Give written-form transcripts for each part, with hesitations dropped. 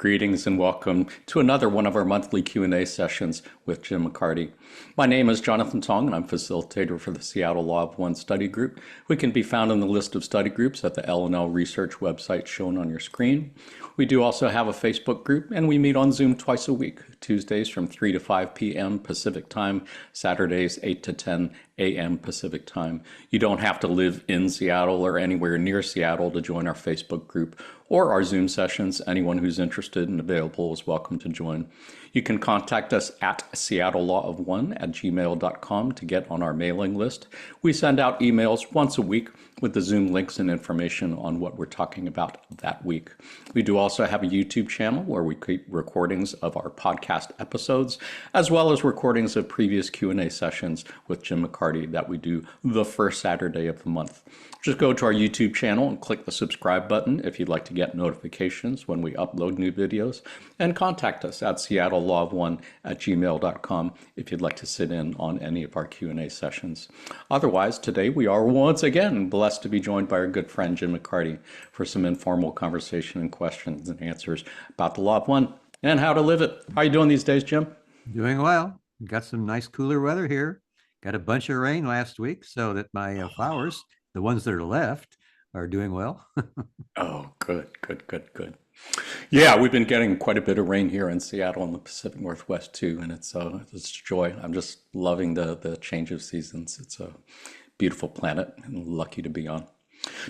Greetings and welcome to another one of our monthly Q&A sessions with Jim McCarty. My name is Jonathan Tong and I'm facilitator for the Seattle Law of One study group. We can be found in the list of study groups at the L&L Research website shown on your screen. We do also have a Facebook group and we meet on Zoom twice a week, Tuesdays from 3 to 5 p.m. Pacific time, Saturdays 8 to 10 a.m. Pacific time. You don't have to live in Seattle or anywhere near Seattle to join our Facebook group or our Zoom sessions. Anyone who's interested and available is welcome to join. You can contact us at seattlelaw1@gmail.com to get on our mailing list. We send out emails once a week with the Zoom links and information on what we're talking about that week. We do also have a YouTube channel where we keep recordings of our podcast episodes, as well as recordings of previous Q&A sessions with Jim McCarty that we do the first Saturday of the month. Just go to our YouTube channel and click the subscribe button if you'd like to get notifications when we upload new videos, and contact us at seattlelaw1@gmail.com if you'd like to sit in on any of our Q&A sessions. Otherwise, today we are once again blessed to be joined by our good friend Jim McCarty for some informal conversation and questions and answers about the Law of One and how to live it. How are you doing these days, Jim? Doing well. Got some nice cooler weather here. Got a bunch of rain last week, so that my flowers, the ones that are left, are doing well. Oh, good. Yeah, we've been getting quite a bit of rain here in Seattle and the Pacific Northwest too, and it's a joy. I'm just loving the change of seasons. It's a beautiful planet and lucky to be on.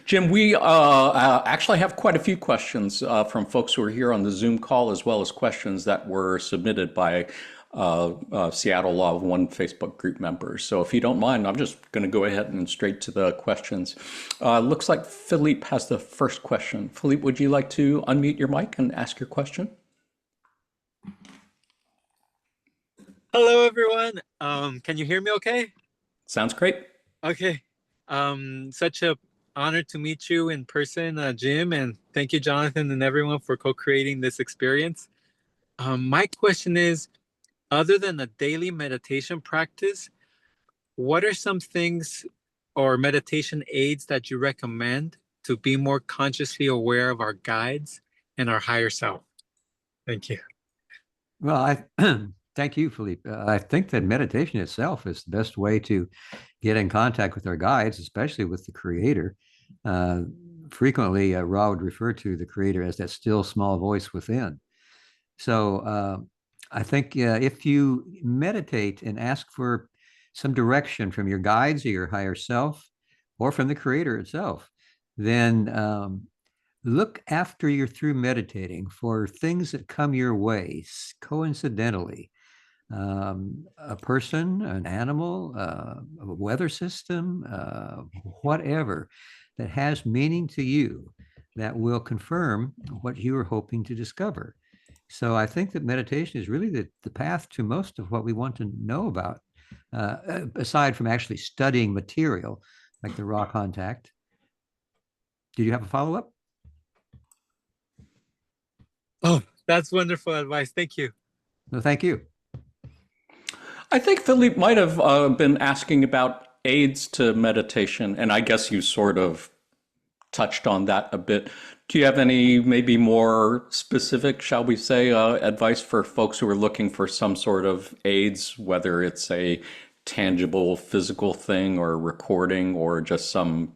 Jim, we actually have quite a few questions from folks who are here on the Zoom call, as well as questions that were submitted by Seattle Law of One Facebook group members. So if you don't mind, I'm just going to go ahead and straight to the questions. Looks like Philippe has the first question. Philippe, would you like to unmute your mic and ask your question? Hello, everyone. Can you hear me okay? Sounds great. Okay. Such a honor to meet you in person, Jim, and thank you, Jonathan, and everyone for co-creating this experience. My question is, other than a daily meditation practice, what are some things or meditation aids that you recommend to be more consciously aware of our guides and our higher self? Thank you. Well, thank you, Philippe. I think that meditation itself is the best way to get in contact with our guides, especially with the Creator. Frequently, Ra would refer to the Creator as that still small voice within. So I think if you meditate and ask for some direction from your guides or your higher self or from the Creator itself, then look after you're through meditating for things that come your way coincidentally. A person, an animal, a weather system, whatever that has meaning to you that will confirm what you are hoping to discover. So I think that meditation is really the path to most of what we want to know about, aside from actually studying material like the raw contact. Did you have a follow-up? Oh, that's wonderful advice. Thank you. No, thank you. I think Philippe might have been asking about aids to meditation, and I guess you sort of touched on that a bit. Do you have any maybe more specific, shall we say, advice for folks who are looking for some sort of aids, whether it's a tangible physical thing or a recording or just some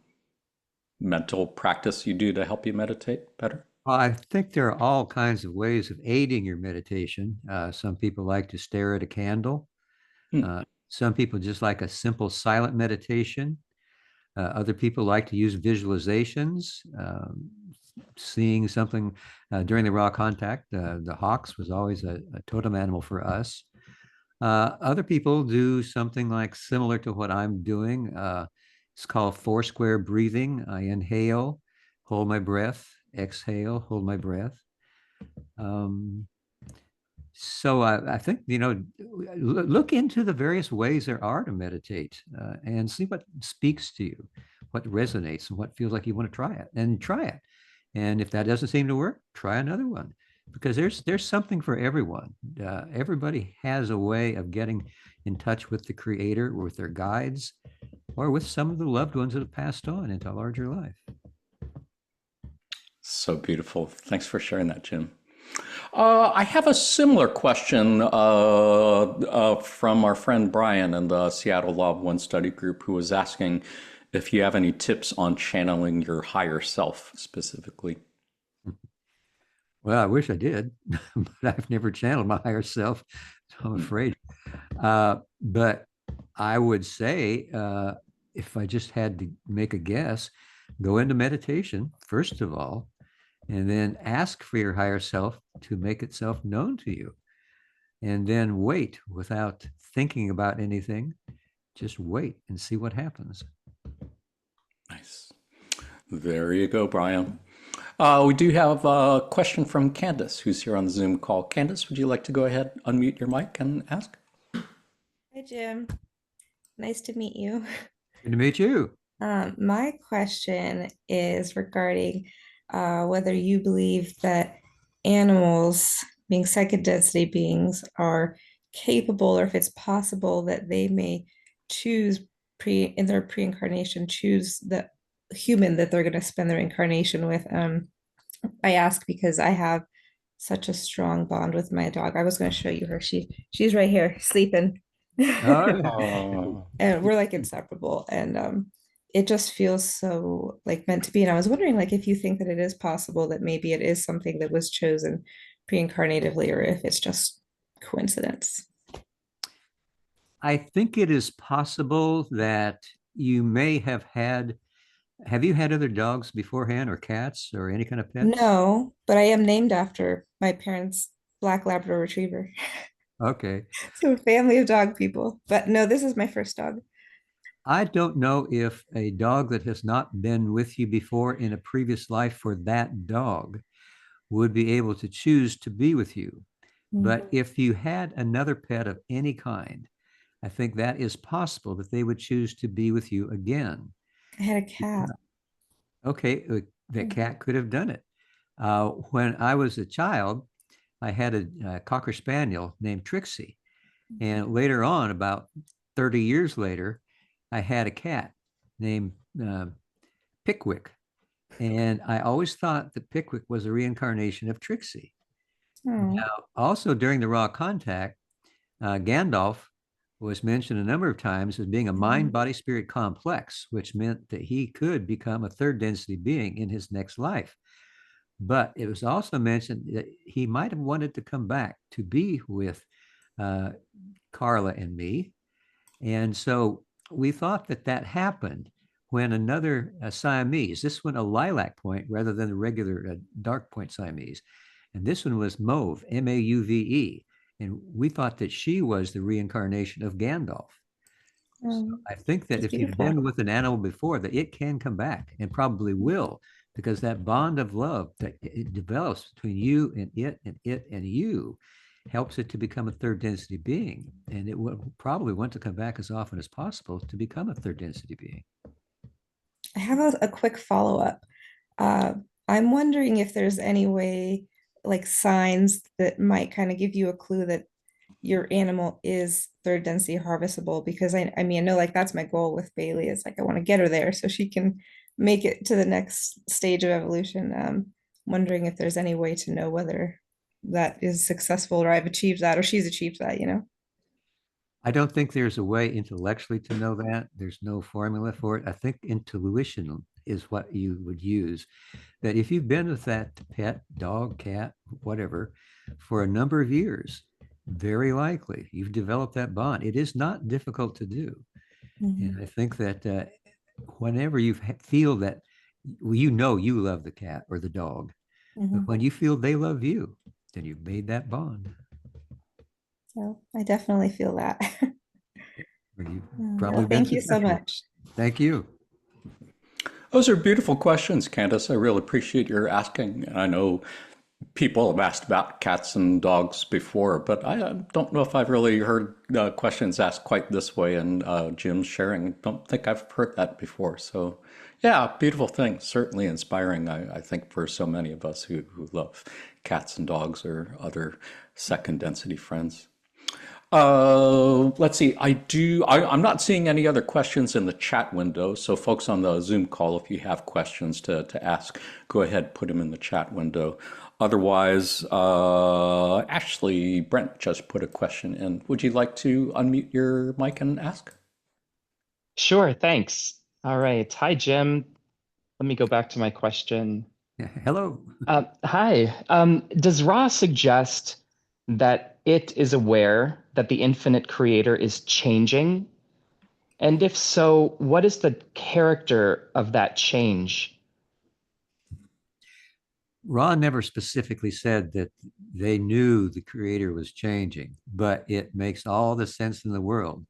mental practice you do to help you meditate better? Well, I think there are all kinds of ways of aiding your meditation. Some people like to stare at a candle. Some people just like a simple silent meditation. Other people like to use visualizations, seeing something during the raw contact. The hawks was always a totem animal for us. Other people do something like similar to what I'm doing. It's called four square breathing. I inhale, hold my breath, exhale, hold my breath. So I think, look into the various ways there are to meditate and see what speaks to you, what resonates, and what feels like you want to try it, and try it. And if that doesn't seem to work, try another one, because there's something for everyone. Everybody has a way of getting in touch with the Creator, or with their guides, or with some of the loved ones that have passed on into a larger life. So beautiful. Thanks for sharing that, Jim. I have a similar question from our friend Brian in the Seattle Law of One study group, who was asking if you have any tips on channeling your higher self specifically. Well, I wish I did, but I've never channeled my higher self, so I'm Hmm. afraid. But I would say, if I just had to make a guess, go into meditation, first of all, and then ask for your higher self to make itself known to you. And then wait without thinking about anything. Just wait and see what happens. Nice. There you go, Brian. We do have a question from Candace, who's here on the Zoom call. Candace, would you like to go ahead, unmute your mic and ask? Hi, Jim. Nice to meet you. Good to meet you. My question is regarding whether you believe that animals, being second density beings, are capable, or if it's possible that they may choose in their pre-incarnation, choose the human that they're going to spend their incarnation with. I ask because I have such a strong bond with my dog. I was going to show you her. She's right here sleeping. Oh, And we're like inseparable, and it just feels so like meant to be. And I was wondering, like, if you think that it is possible that maybe it is something that was chosen pre-incarnatively, or if it's just coincidence. I think it is possible that you may have you had other dogs beforehand or cats or any kind of pets? No, but I am named after my parents' black Labrador retriever. Okay. So a family of dog people, but no, this is my first dog. I don't know if a dog that has not been with you before in a previous life for that dog would be able to choose to be with you. But if you had another pet of any kind, I think that is possible that they would choose to be with you again. I had a cat. Okay, that cat could have done it. When I was a child, I had a Cocker Spaniel named Trixie. And later on, about 30 years later, I had a cat named Pickwick. And I always thought that Pickwick was a reincarnation of Trixie. Oh, Now, also during the raw contact, Gandalf was mentioned a number of times as being a mind body spirit complex, which meant that he could become a third density being in his next life. But it was also mentioned that he might have wanted to come back to be with uh, Carla and me. And so we thought that that happened when another Siamese, this one a lilac point rather than a regular dark point Siamese. And this one was Mauve, Mauve. And we thought that she was the reincarnation of Gandalf. So I think that it's if you've beautiful. been with an animal before, that it can come back and probably will, because that bond of love that it develops between you and it and you helps it to become a third density being. And it will probably want to come back as often as possible to become a third density being. I have a quick follow-up. Uh, I'm wondering if there's any way, like signs that might kind of give you a clue that your animal is third density harvestable, because I mean, I know like that's my goal with Bailey, is like I want to get her there so she can make it to the next stage of evolution. Wondering if there's any way to know whether that is successful, or I've achieved that, or she's achieved that, you know? I don't think there's a way intellectually to know that. There's no formula for it. I think intuition is what you would use. That if you've been with that pet, dog, cat, whatever, for a number of years, very likely you've developed that bond. It is not difficult to do. And Mhm, I think that whenever you feel that, well, you know you love the cat or the dog, but mhm. when you feel they love you, then you've made that bond. So I definitely feel that. Or you've Well, probably been thank you so successful. much. Thank you. those are beautiful questions, Candace. I really appreciate your asking. And I know people have asked about cats and dogs before, but I don't know if I've really heard questions asked quite this way. And Jim's sharing, don't think I've heard that before. So, yeah, beautiful thing. Certainly inspiring, I think, for so many of us who love cats and dogs or other second density friends. Let's see. I'm not seeing any other questions in the chat window. So folks on the Zoom call, if you have questions to ask, go ahead, put them in the chat window. Otherwise, Ashley Brent just put a question in. Would you like to unmute your mic and ask? Sure, thanks. All right. Hi, Jim. Let me go back to my question. Hello. Hi. Does Ra suggest that it is aware that the infinite creator is changing? And if so, what is the character of that change? Ron never specifically said that they knew the creator was changing, but it makes all the sense in the world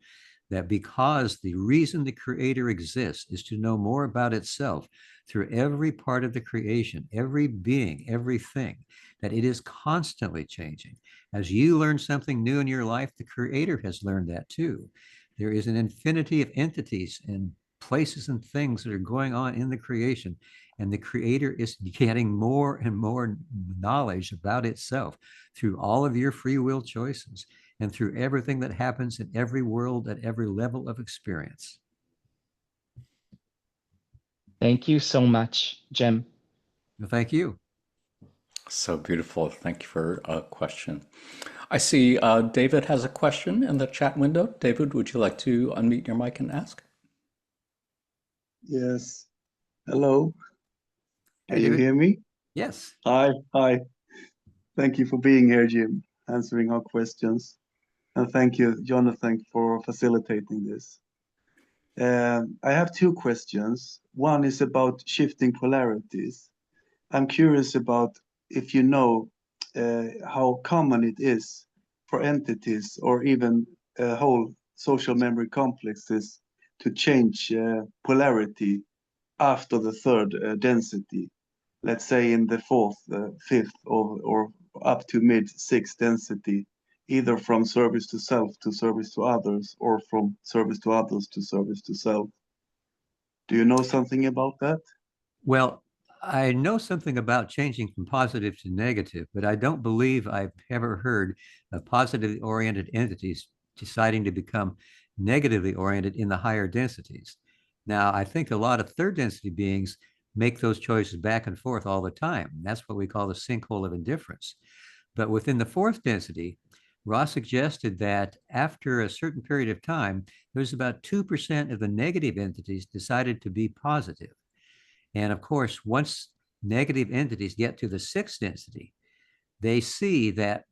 that because the reason the creator exists is to know more about itself through every part of the creation, every being, everything, that it is constantly changing. As you learn something new in your life, the creator has learned that too. There is an infinity of entities and places and things that are going on in the creation, and the creator is getting more and more knowledge about itself through all of your free will choices and through everything that happens in every world at every level of experience. Thank you so much, Jim. Well, thank you. So beautiful. Thank you for a question. I see David has a question in the chat window. David, would you like to unmute your mic and ask? Yes. Hello. Hey, Can you David. hear me? Yes. Hi. Hi. Thank you for being here, Jim, answering our questions. And thank you, Jonathan, for facilitating this. I have two questions. One is about shifting polarities. I'm curious about if you know how common it is for entities or even whole social memory complexes to change polarity after the third density, let's say in the fourth, fifth, or up to mid sixth density, either from service to self to service to others, or from service to others to service to self. Do you know something about that? Well, I know something about changing from positive to negative, but I don't believe I've ever heard of positively oriented entities deciding to become negatively oriented in the higher densities. Now, I think a lot of third density beings make those choices back and forth all the time. That's what we call the sinkhole of indifference. But within the fourth density, Ross suggested that after a certain period of time, there's about 2% of the negative entities decided to be positive. And of course, once negative entities get to the sixth density, they see that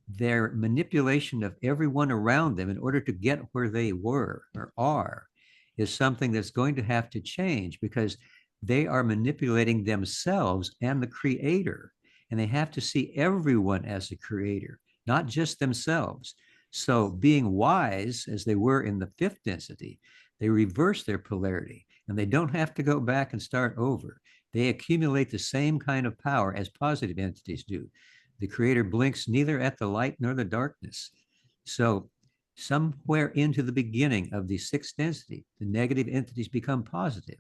their manipulation of everyone around them in order to get where they were or are is something that's going to have to change because they are manipulating themselves and the creator. And they have to see everyone as the creator, not just themselves. So, being wise as they were in the fifth density, they reverse their polarity and they don't have to go back and start over. They accumulate the same kind of power as positive entities do. The creator blinks neither at the light nor the darkness. So, somewhere into the beginning of the sixth density, the negative entities become positive.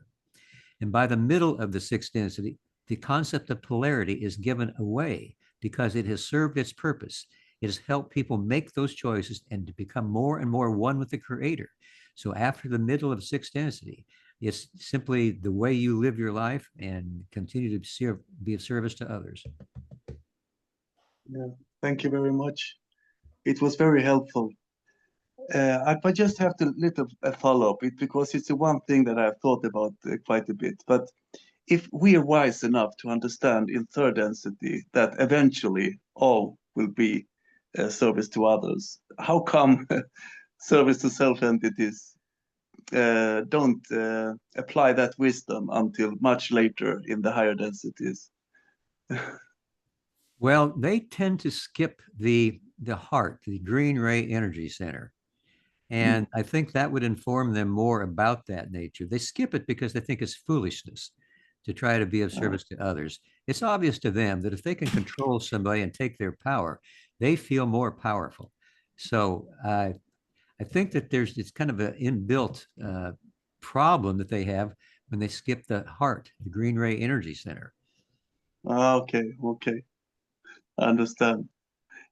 And by the middle of the sixth density, the concept of polarity is given away because it has served its purpose. It has helped people make those choices and to become more and more one with the creator. So after the middle of sixth density, it's simply the way you live your life and continue to be of service to others. Yeah, thank you very much. It was very helpful. I just have to little follow up it because it's the one thing that I've thought about quite a bit. But if we are wise enough to understand in third density that eventually all will be service to others, how come service to self entities don't apply that wisdom until much later in the higher densities? Well, they tend to skip the heart, the green ray energy center. And I think that would inform them more about that nature. They skip it because they think it's foolishness to try to be of service to others. It's obvious to them that if they can control somebody and take their power, they feel more powerful. So I think that it's kind of an inbuilt problem that they have when they skip the heart, the green ray energy center. Okay, okay. I understand.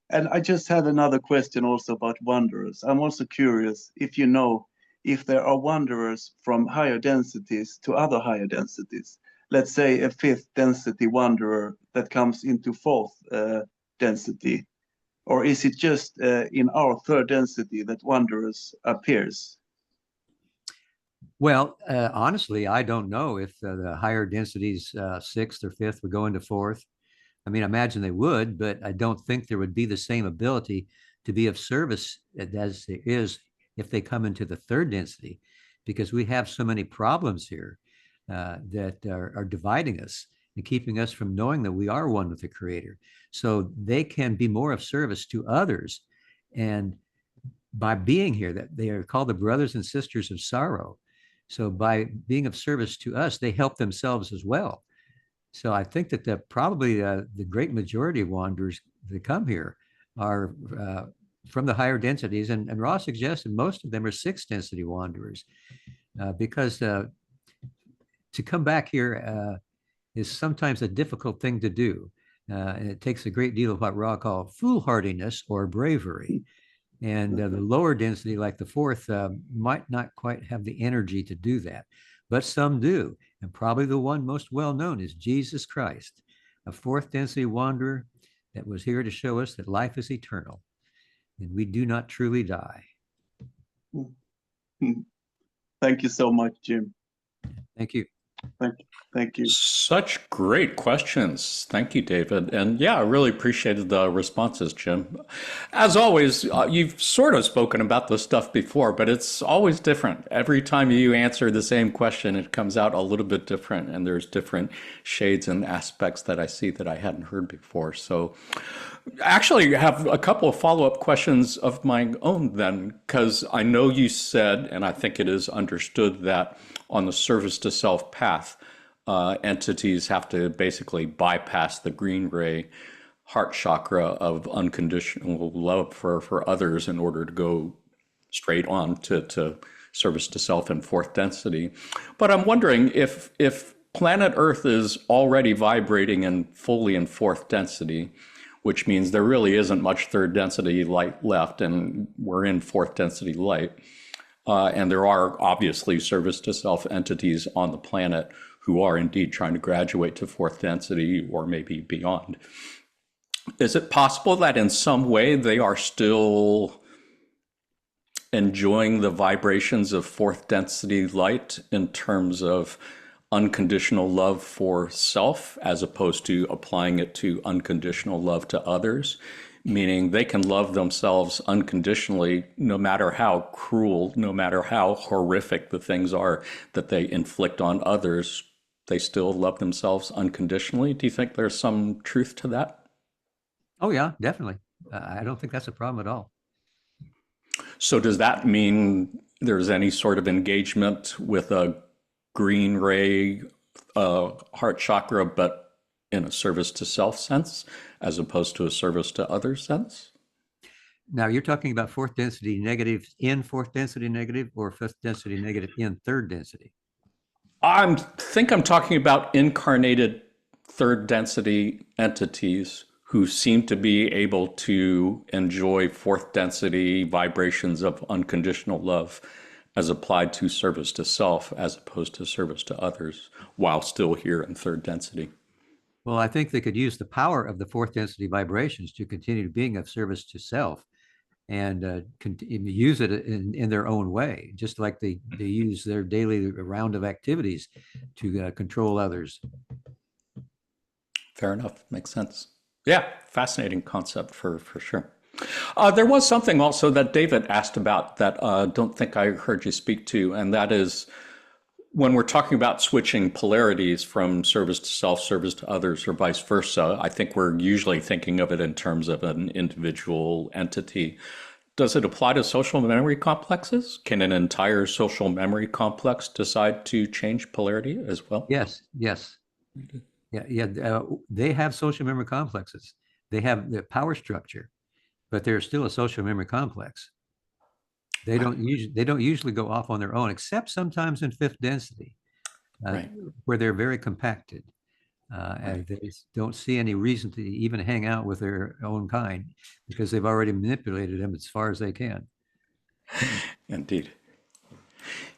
And I just have another question also about wanderers. I'm also curious if you know if there are wanderers from higher densities to other higher densities. Let's say a fifth density wanderer that comes into fourth density, or is it just in our third density that wanderers appears? Well, honestly, I don't know if the higher densities, sixth or fifth, would go into fourth. I mean, I imagine they would, but I don't think there would be the same ability to be of service as there is if they come into the third density, because we have so many problems here that are dividing us and keeping us from knowing that we are one with the Creator. So they can be more of service to others. And by being here, that they are called the brothers and sisters of sorrow. So by being of service to us, they help themselves as well. So I think that probably the great majority of wanderers that come here are from the higher densities. And Ross suggested most of them are sixth density wanderers because to come back here is sometimes a difficult thing to do. And it takes a great deal of what Ra called foolhardiness or bravery. And the lower density, like the fourth, might not quite have the energy to do that, but some do. And probably the one most well known is Jesus Christ, a fourth density wanderer that was here to show us that life is eternal and we do not truly die. Thank you so much, Jim. Thank you. Thank you. Such great questions. Thank you, David. And yeah, I really appreciated the responses, Jim. As always, you've sort of spoken about this stuff before, but it's always different. Every time you answer the same question, it comes out a little bit different, and there's different shades and aspects that I see that I hadn't heard before. So actually, I have a couple of follow-up questions of my own then, because I know you said, and I think it is understood, that on the service to self path, entities have to basically bypass the green ray heart chakra of unconditional love for others in order to go straight on to service to self in fourth density. But I'm wondering if planet Earth is already vibrating and fully in fourth density, which means there really isn't much third density light left, and we're in fourth density light. And there are obviously service to self entities on the planet who are indeed trying to graduate to fourth density or maybe beyond. Is it possible that in some way they are still enjoying the vibrations of fourth density light in terms of unconditional love for self, as opposed to applying it to unconditional love to others? Meaning they can love themselves unconditionally, no matter how cruel, no matter how horrific the things are that they inflict on others, they still love themselves unconditionally. Do you think there's some truth to that? Oh, yeah, definitely. I don't think that's a problem at all. So does that mean there's any sort of engagement with a green ray heart chakra, but in a service to self sense, as opposed to a service to others sense? Now, you're talking about fourth density negative in fourth density negative or fifth density negative in third density? I think I'm talking about incarnated third density entities who seem to be able to enjoy fourth density vibrations of unconditional love as applied to service to self as opposed to service to others while still here in third density. Well, I think they could use the power of the fourth density vibrations to continue being of service to self and use it in their own way, just like they use their daily round of activities to control others. Fair enough. Makes sense. Yeah, fascinating concept for sure. There was something also that David asked about that I don't think I heard you speak to, and that is when we're talking about switching polarities from service to self, service to others, or vice versa, I think we're usually thinking of it in terms of an individual entity. Does it apply to social memory complexes? Can an entire social memory complex decide to change polarity as well? Yes. Yeah. They have social memory complexes. They have the power structure, but they're still a social memory complex. They don't usually go off on their own, except sometimes in fifth density, Right. where they're very compacted. And they don't see any reason to even hang out with their own kind because they've already manipulated them as far as they can. Indeed.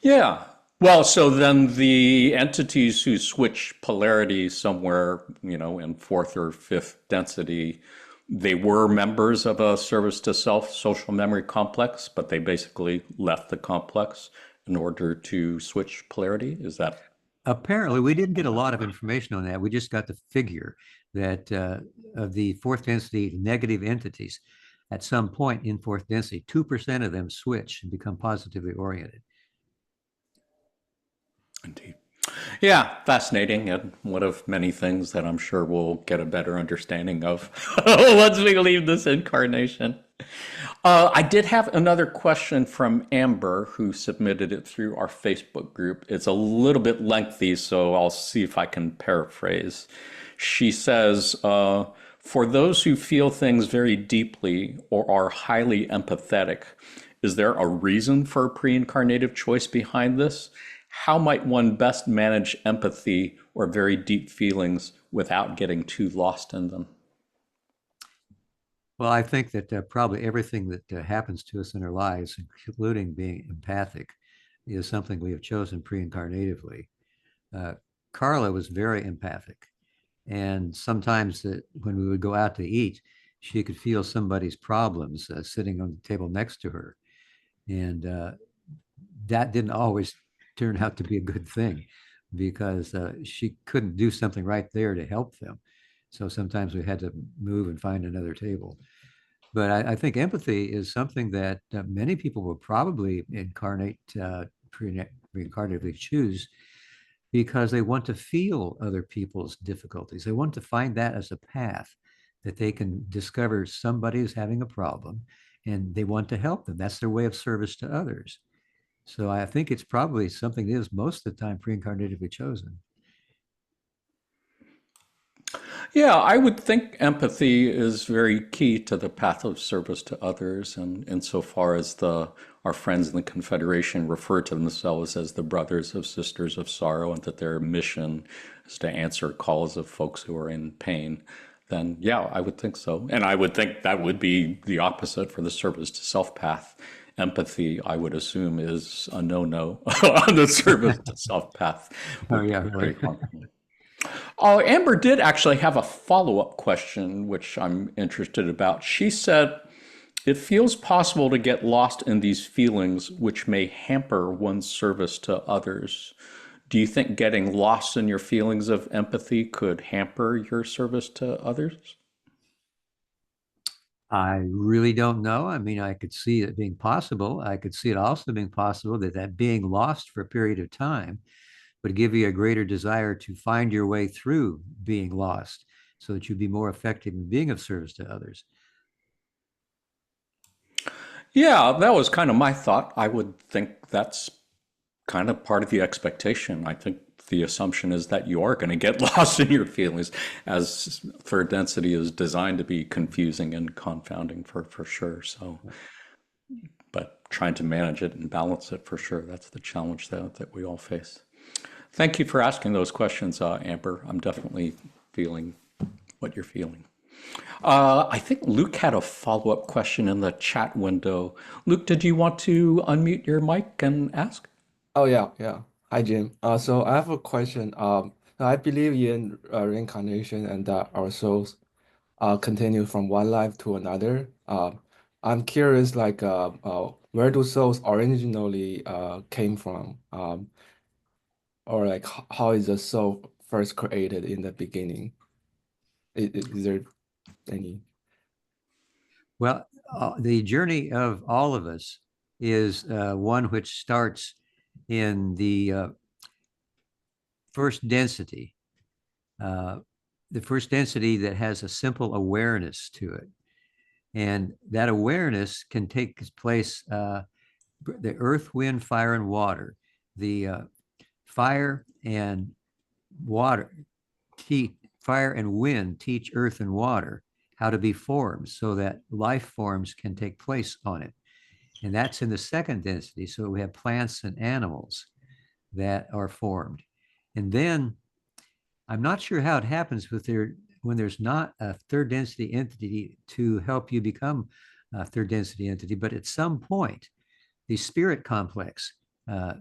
Yeah. Well, so then the entities who switch polarity somewhere, in fourth or fifth density, they were members of a service to self social memory complex, but they basically left the complex in order to switch polarity. Is that? Apparently, we didn't get a lot of information on that. We just got the figure that of the fourth density negative entities, at some point in fourth density, 2% of them switch and become positively oriented. Indeed. Yeah, fascinating, and one of many things that I'm sure we'll get a better understanding of once we leave this incarnation. I did have another question from Amber, who submitted it through our Facebook group. It's a little bit lengthy, so I'll see if I can paraphrase. She says, for those who feel things very deeply or are highly empathetic, is there a reason for a pre-incarnative choice behind this? How might one best manage empathy or very deep feelings without getting too lost in them? Well, I think that probably everything that happens to us in our lives, including being empathic, is something we have chosen pre-incarnatively. Carla was very empathic. And sometimes when we would go out to eat, she could feel somebody's problems sitting on the table next to her. And that didn't always turn out to be a good thing because she couldn't do something right there to help them. So sometimes we had to move and find another table. But I think empathy is something that many people will probably reincarnatively choose because they want to feel other people's difficulties. They want to find that as a path that they can discover somebody is having a problem and they want to help them. That's their way of service to others. So I think it's probably something that is most of the time pre-incarnatively chosen. Yeah, I would think empathy is very key to the path of service to others, and insofar as our friends in the Confederation refer to themselves as the brothers of sisters of sorrow, and that their mission is to answer calls of folks who are in pain, then yeah, I would think so. And I would think that would be the opposite for the service to self path. Empathy, I would assume, is a no-no on the service to self path. Oh, yeah, really. Oh, Amber did actually have a follow-up question, which I'm interested about. She said, it feels possible to get lost in these feelings, which may hamper one's service to others. Do you think getting lost in your feelings of empathy could hamper your service to others? I really don't know. I mean, I could see it being possible. I could see it also being possible that being lost for a period of time would give you a greater desire to find your way through being lost so that you'd be more effective in being of service to others. Yeah, that was kind of my thought. I would think that's kind of part of the expectation. I think the assumption is that you are going to get lost in your feelings, as third density is designed to be confusing and confounding for sure. So, but trying to manage it and balance it for sure, that's the challenge that we all face. Thank you for asking those questions, Amber. I'm definitely feeling what you're feeling. I think Luke had a follow-up question in the chat window. Luke, did you want to unmute your mic and ask? Oh yeah, yeah. Hi Jim. So I have a question. I believe in reincarnation and that our souls continue from one life to another. I'm curious, like, where do souls originally came from? Or like, how is the soul first created in the beginning? Is there any? Well, the journey of all of us is one which starts in the first density, the first density that has a simple awareness to it. And that awareness can take place, the earth, wind, fire, and water. The fire and water, fire and wind teach earth and water how to be formed so that life forms can take place on it. And that's in the second density. So we have plants and animals that are formed. And then I'm not sure how it happens when there's not a third density entity to help you become a third density entity, but at some point, the spirit complex, uh,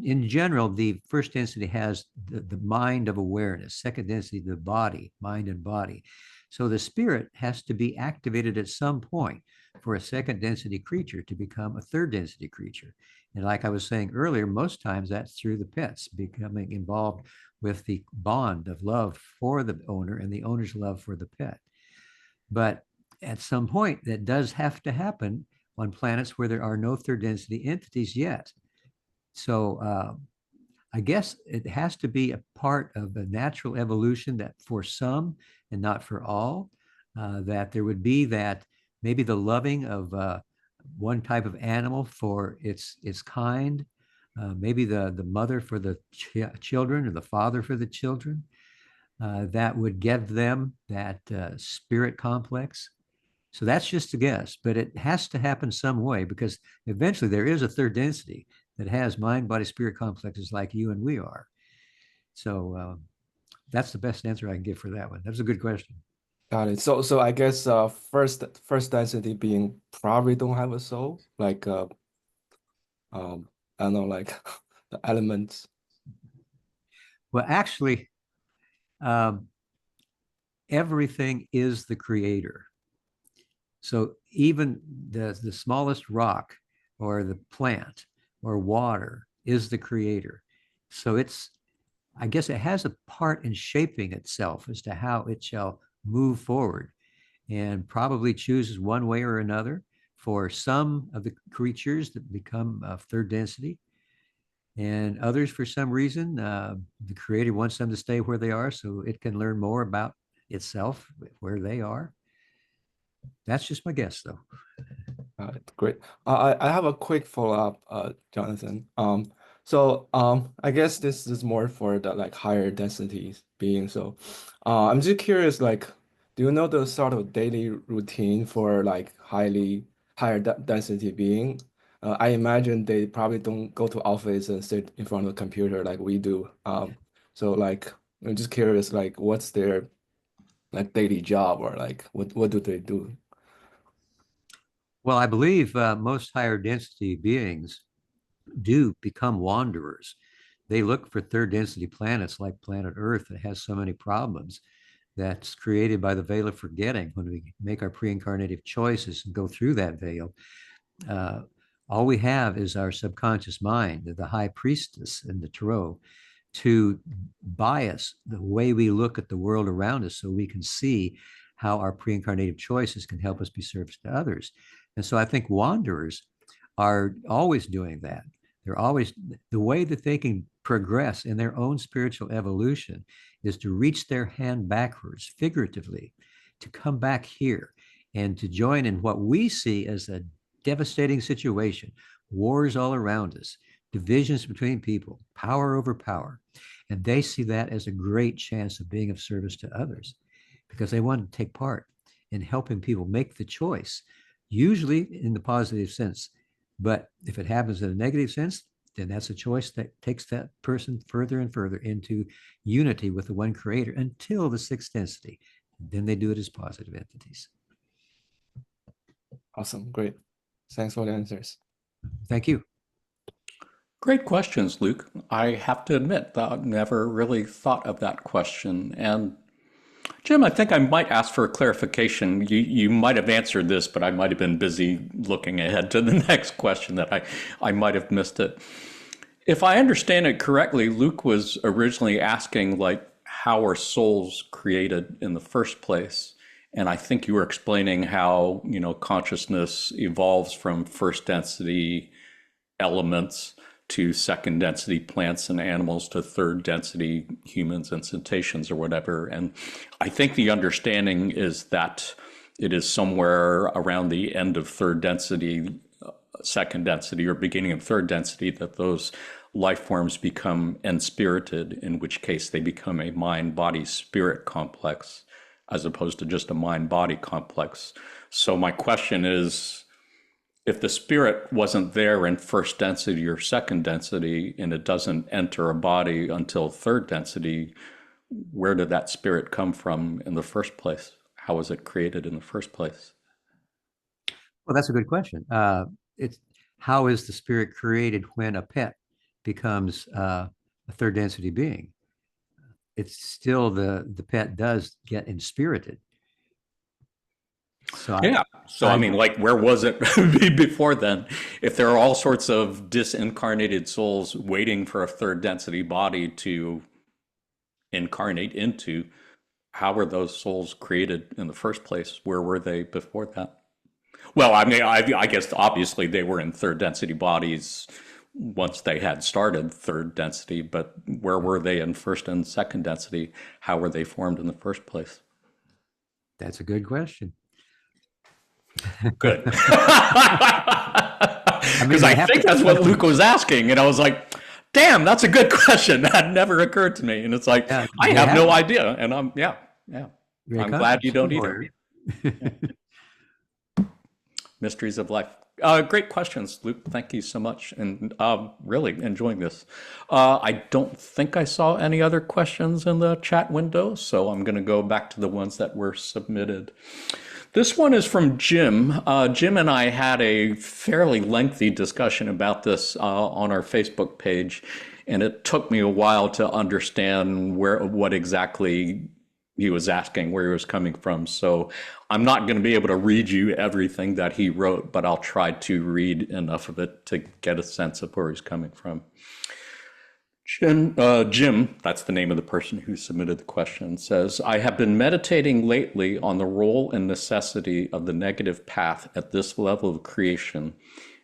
in general, the first density has the mind of awareness, second density, the body, mind and body. So the spirit has to be activated at some point for a second density creature to become a third density creature. And like I was saying earlier, most times that's through the pets becoming involved with the bond of love for the owner and the owner's love for the pet. But at some point, that does have to happen on planets where there are no third density entities yet. So I guess it has to be a part of the natural evolution that for some and not for all, that there would be that maybe the loving of one type of animal for its kind, maybe the mother for the children or the father for the children, that would give them that spirit complex. So that's just a guess, but it has to happen some way because eventually there is a third density that has mind, body, spirit complexes like you and we are. So that's the best answer I can give for that one. That's a good question. Got it. So I guess first density being probably don't have a soul, like I don't know, like the elements. Well, actually, um, everything is the creator. So even the smallest rock or the plant or water is the creator. So I guess it has a part in shaping itself as to how it shall move forward and probably chooses one way or another for some of the creatures that become of third density and others for some reason the creator wants them to stay where they are so it can learn more about itself where they are. That's just my guess though. Great. I have a quick follow-up, Jonathan. I guess this is more for the like higher densities being. So, I'm just curious, like, do you know the sort of daily routine for like higher density being? I imagine they probably don't go to office and sit in front of the computer like we do. So like, I'm just curious, like, what's their like daily job or like what do they do? Well, I believe most higher density beings do become wanderers. They look for third density planets like planet Earth that has so many problems that's created by the veil of forgetting when we make our pre-incarnative choices and go through that veil. Uh, all we have is our subconscious mind, the high priestess in the tarot, to bias the way we look at the world around us so we can see how our pre-incarnative choices can help us be service to others. And so I think wanderers are always doing that. They're always, the way that they can progress in their own spiritual evolution is to reach their hand backwards, figuratively, to come back here and to join in what we see as a devastating situation, wars all around us, divisions between people, power over power. And they see that as a great chance of being of service to others because they want to take part in helping people make the choice, usually in the positive sense. But if it happens in a negative sense, then that's a choice that takes that person further and further into unity with the one creator until the sixth density. Then they do it as positive entities. Awesome, great. Thanks for the answers. Thank you. Great questions, Luke. I have to admit that I've never really thought of that question. And Jim, I think I might ask for a clarification. You might have answered this, but I might have been busy looking ahead to the next question that I might have missed it. If I understand it correctly, Luke was originally asking like how are souls created in the first place? And I think you were explaining how, consciousness evolves from first density elements to second density plants and animals to third density humans and cetaceans or whatever. And I think the understanding is that it is somewhere around the end of third density, second density, or beginning of third density that those life forms become enspirited, in which case they become a mind-body-spirit complex as opposed to just a mind-body complex. So my question is, if the spirit wasn't there in first density or second density and it doesn't enter a body until third density, where did that spirit come from in the first place? How was it created in the first place? Well, that's a good question. It's how is the spirit created when a pet becomes a third density being? It's still the pet does get inspirited. So Yeah. So, I mean, like, where was it before then? If there are all sorts of disincarnated souls waiting for a third density body to incarnate into, how were those souls created in the first place? Where were they before that? Well, I mean, I guess obviously they were in third density bodies once they had started third density, but where were they in first and second density? How were they formed in the first place? that's a good question. Good. I mean, Because they I have think to- that's what Luke was asking. And I was like, damn, that's a good question. That never occurred to me. And it's like, Yeah, I they have no have- idea. And yeah. They I'm come glad from you don't somewhere. either. Mysteries of life. Great questions, Luke. Thank you so much. And really enjoying this. I don't think I saw any other questions in the chat window, so I'm going to go back to the ones that were submitted. This one is from Jim. Jim and I had a fairly lengthy discussion about this on our Facebook page, and it took me a while to understand what exactly he was asking, where he was coming from. So I'm not going to be able to read you everything that he wrote, but I'll try to read enough of it to get a sense of where he's coming from. Jim, that's the name of the person who submitted the question, says, I have been meditating lately on the role and necessity of the negative path at this level of creation,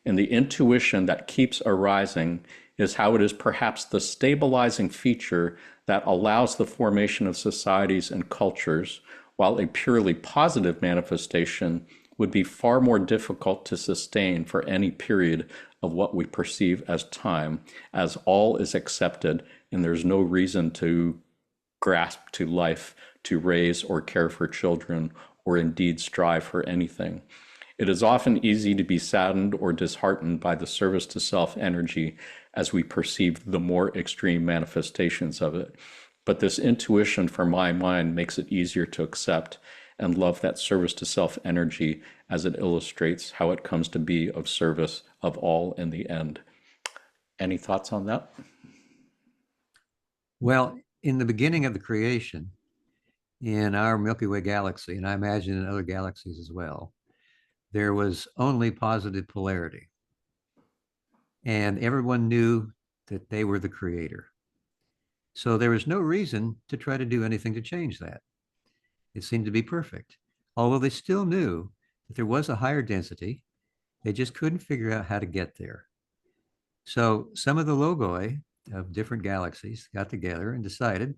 and the intuition that keeps arising is how it is perhaps the stabilizing feature that allows the formation of societies and cultures, while a purely positive manifestation would be far more difficult to sustain for any period of what we perceive as time, as all is accepted and there's no reason to grasp to life, to raise or care for children, or indeed strive for anything. It is often easy to be saddened or disheartened by the service to self energy as we perceive the more extreme manifestations of it. But this intuition for my mind makes it easier to accept and love that service to self energy as it illustrates how it comes to be of service of all in the end. Any thoughts on that? Well, in the beginning of the creation, in our Milky Way galaxy, and I imagine in other galaxies as well, there was only positive polarity. And everyone knew that they were the creator. So there was no reason to try to do anything to change that. It seemed to be perfect, although they still knew that there was a higher density. They just couldn't figure out how to get there. So some of the logoi of different galaxies got together and decided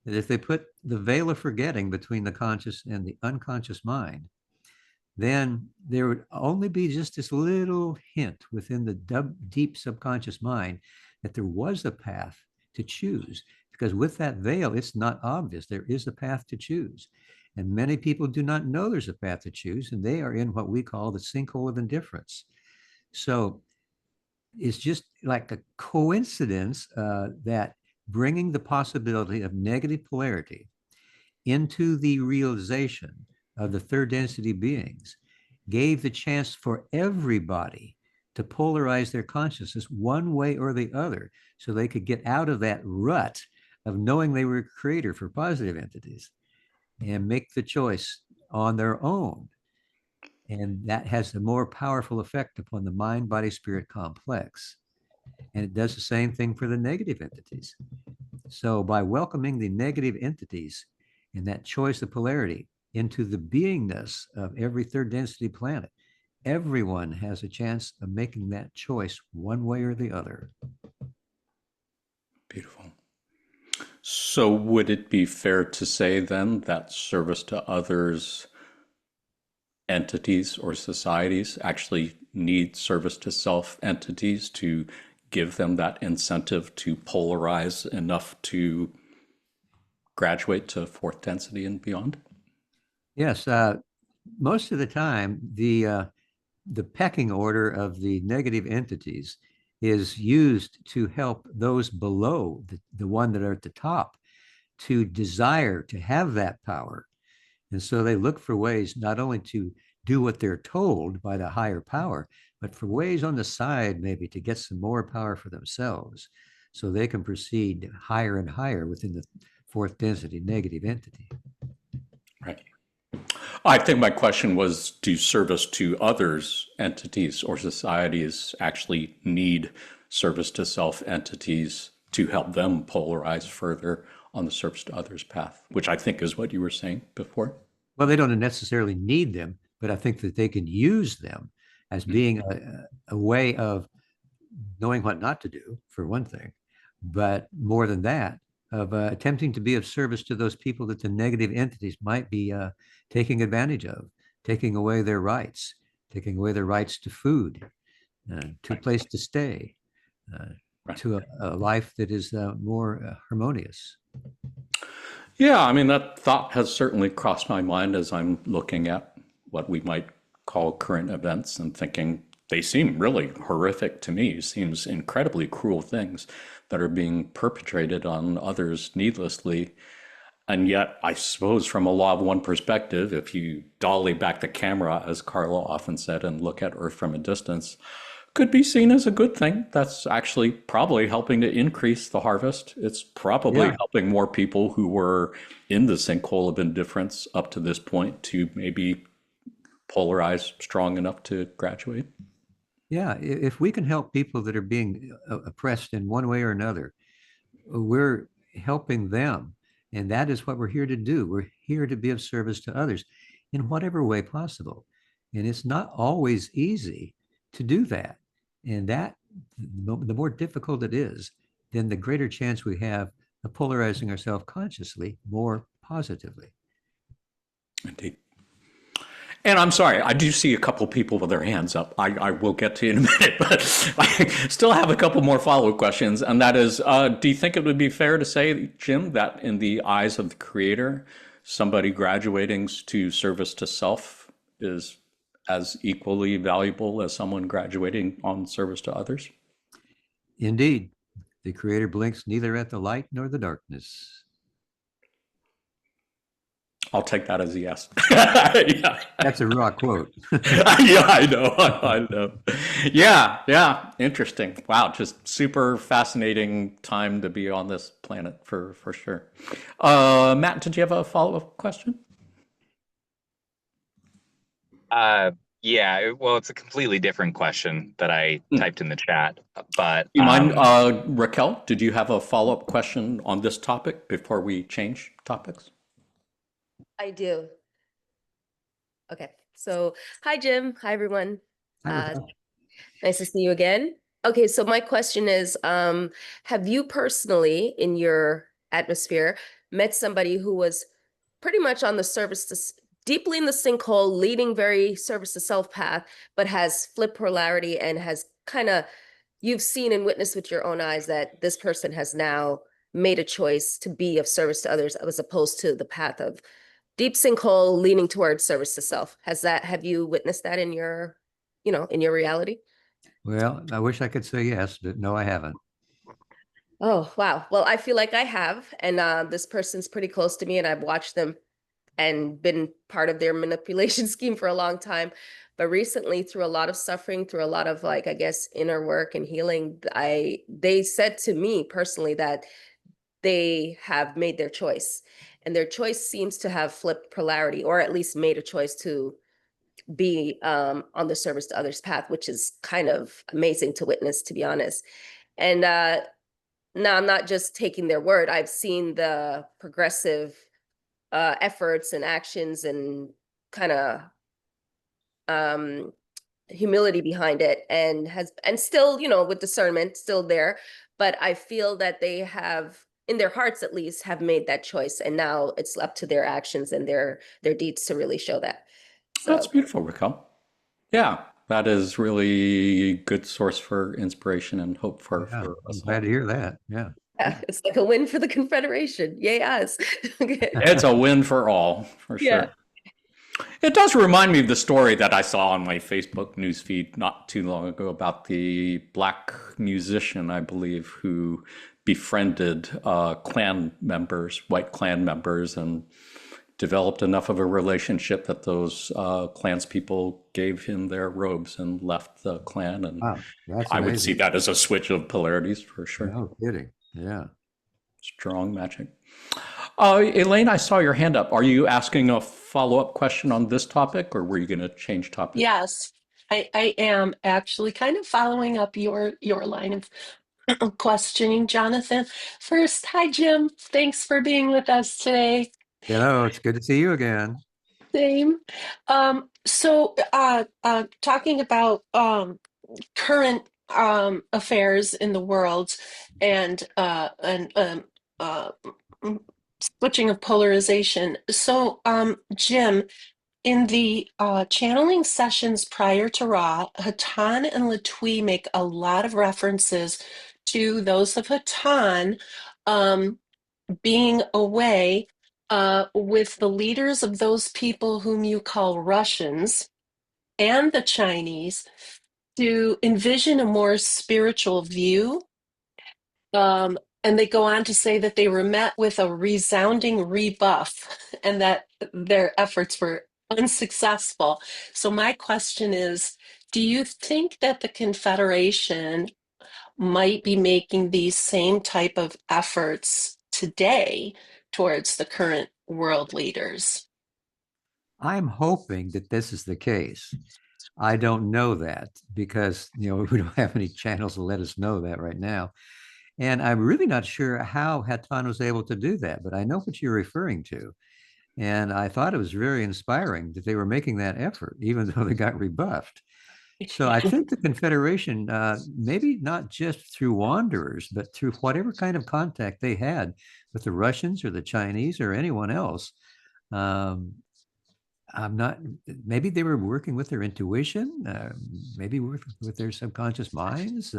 that if they put the veil of forgetting between the conscious and the unconscious mind, then there would only be just this little hint within the deep subconscious mind that there was a path to choose. Because with that veil, it's not obvious. There is a path to choose. And many people do not know there's a path to choose, and they are in what we call the sinkhole of indifference. So it's just like a coincidence that bringing the possibility of negative polarity into the realization of the third density beings gave the chance for everybody to polarize their consciousness one way or the other so they could get out of that rut of knowing they were a creator for positive entities and make the choice on their own. And that has a more powerful effect upon the mind, body, spirit complex. And it does the same thing for the negative entities. So by welcoming the negative entities and that choice of polarity into the beingness of every third density planet, everyone has a chance of making that choice one way or the other. Beautiful. So would it be fair to say then that service to others, entities or societies actually need service to self entities to give them that incentive to polarize enough to graduate to fourth density and beyond? Yes, most of the time, the pecking order of the negative entities is used to help those below the one that are at the top to desire to have that power. And so they look for ways not only to do what they're told by the higher power, but for ways on the side maybe to get some more power for themselves so they can proceed higher and higher within the fourth density negative entity. Right. I think my question was, do service to others, entities, or societies actually need service to self entities to help them polarize further on the service to others path, which I think is what you were saying before? Well, they don't necessarily need them, but I think that they can use them as being a way of knowing what not to do, for one thing, but more than that, of attempting to be of service to those people that the negative entities might be taking advantage of, taking away their rights, taking away their rights to food, to a place to stay, to a life that is more harmonious. Yeah, I mean, that thought has certainly crossed my mind as I'm looking at what we might call current events and thinking they seem really horrific to me. It seems incredibly cruel things that are being perpetrated on others needlessly. And yet, I suppose from a law of one perspective, if you dolly back the camera, as Carla often said, and look at Earth from a distance, could be seen as a good thing. That's actually probably helping to increase the harvest. It's probably helping more people who were in the sinkhole of indifference up to this point to maybe polarize strong enough to graduate. Yeah, if we can help people that are being oppressed in one way or another, we're helping them. And that is what we're here to do. We're here to be of service to others in whatever way possible. And it's not always easy to do that. And that, the more difficult it is, then the greater chance we have of polarizing ourselves consciously more positively. Indeed. And I'm sorry, I do see a couple people with their hands up. I will get to you in a minute, but I still have a couple more follow-up questions. And that is, do you think it would be fair to say, Jim, that in the eyes of the creator, somebody graduating to service to self is as equally valuable as someone graduating on service to others? Indeed, the creator blinks neither at the light nor the darkness. I'll take that as a yes. Yeah. That's a raw quote. Yeah, I know. I know. Yeah. Interesting. Wow. Just super fascinating time to be on this planet for sure. Matt, did you have a follow-up question? Yeah, well, it's a completely different question that I typed in the chat, but you mind, Raquel, did you have a follow-up question on this topic before we change topics? I do. Okay, so hi, Jim. Hi, everyone. Hi, Nice to see you again. Okay, so my question is, have you personally in your atmosphere met somebody who was pretty much on the service to deeply in the sinkhole, leading very service to self path, but has flipped polarity and has kind of, you've seen and witnessed with your own eyes that this person has now made a choice to be of service to others as opposed to the path of deep sinkhole leaning towards service to self? Have you witnessed that in your, in your reality? Well, I wish I could say yes, but no, I haven't. Oh, wow. Well, I feel like I have. And this person's pretty close to me and I've watched them and been part of their manipulation scheme for a long time. But recently, through a lot of suffering, through a lot of inner work and healing, they said to me personally that they have made their choice. And their choice seems to have flipped polarity, or at least made a choice to be on the service to others path, which is kind of amazing to witness, to be honest. And now I'm not just taking their word. I've seen the progressive efforts and actions and kind of humility behind it, and still, with discernment still there. But I feel that they have, in their hearts at least, have made that choice, and now it's up to their actions and their deeds to really show that. So that's beautiful, Raquel. Yeah, that is really good source for inspiration and hope for I'm us. glad to hear that. Yeah, it's like a win for the Confederation. Yay us. It's a win for all, for sure. Yeah. It does remind me of the story that I saw on my Facebook newsfeed not too long ago about the black musician, I believe, who befriended clan members, white clan members, and developed enough of a relationship that those clans people gave him their robes and left the clan. And Wow, that's I would see amazing. that as a switch of polarities for sure. No kidding. Yeah. Strong magic. Elaine, I saw your hand up. Are you asking a follow-up question on this topic, or were you going to change topic? Yes, I am actually kind of following up your line of questioning, Jonathan. First, hi Jim. Thanks for being with us today. Hello, it's good to see you again. Same. Talking about current affairs in the world and uh, switching of polarization. So, Jim, in the channeling sessions prior to Ra, Hatan and Latui make a lot of references to those of Hatan being away with the leaders of those people whom you call Russians and the Chinese to envision a more spiritual view. And they go on to say that they were met with a resounding rebuff and that their efforts were unsuccessful. So, my question is, do you think that the Confederation might be making these same type of efforts today towards the current world leaders? I'm hoping that this is the case. I don't know that because, we don't have any channels to let us know that right now. And I'm really not sure how Hatan was able to do that, but I know what you're referring to. And I thought it was very inspiring that they were making that effort, even though they got rebuffed. So I think the Confederation, maybe not just through wanderers, but through whatever kind of contact they had with the Russians or the Chinese or anyone else. I'm not, maybe they were working with their intuition, maybe with their subconscious minds.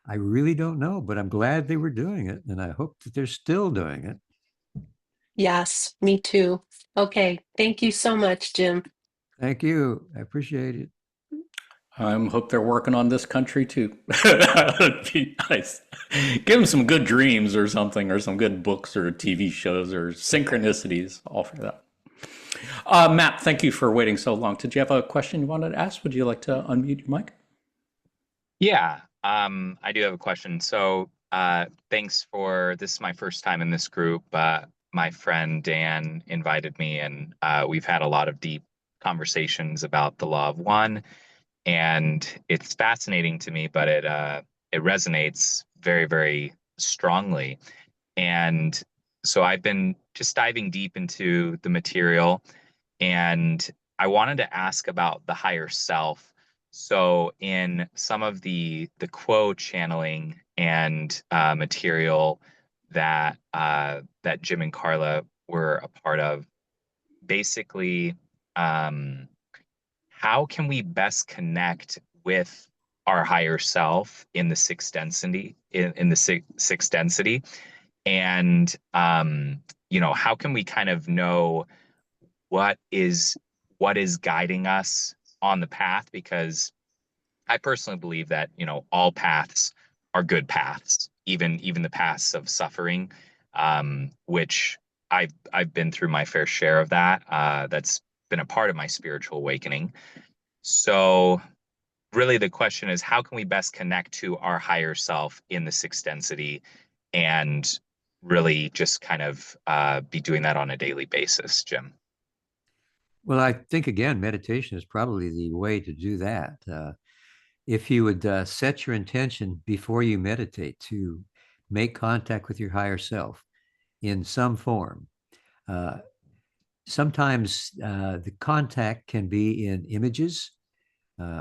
I really don't know, but I'm glad they were doing it. And I hope that they're still doing it. Yes, me too. Okay, thank you so much, Jim. Thank you. I appreciate it. I hope they're working on this country too. That'd be nice. Give them some good dreams or something, or some good books or TV shows or synchronicities. All for that. Matt, thank you for waiting so long. Did you have a question you wanted to ask? Would you like to unmute your mic? Yeah, I do have a question. So thanks for, this is my first time in this group. My friend Dan invited me, and we've had a lot of deep conversations about the law of one. And it's fascinating to me, but it resonates very, very strongly. And so I've been just diving deep into the material, and I wanted to ask about the higher self. So in some of the Quo channeling and material that that Jim and Carla were a part of, basically, how can we best connect with our higher self in the sixth density, in the sixth density, and how can we kind of know what is guiding us on the path? Because I personally believe that all paths are good paths, even the paths of suffering, which I've been through my fair share of that. That's been a part of my spiritual awakening. So really the question is, how can we best connect to our higher self in the sixth density, and really just kind of be doing that on a daily basis, Jim? Well, I think, again, meditation is probably the way to do that. If you would set your intention before you meditate to make contact with your higher self in some form. Sometimes the contact can be in images,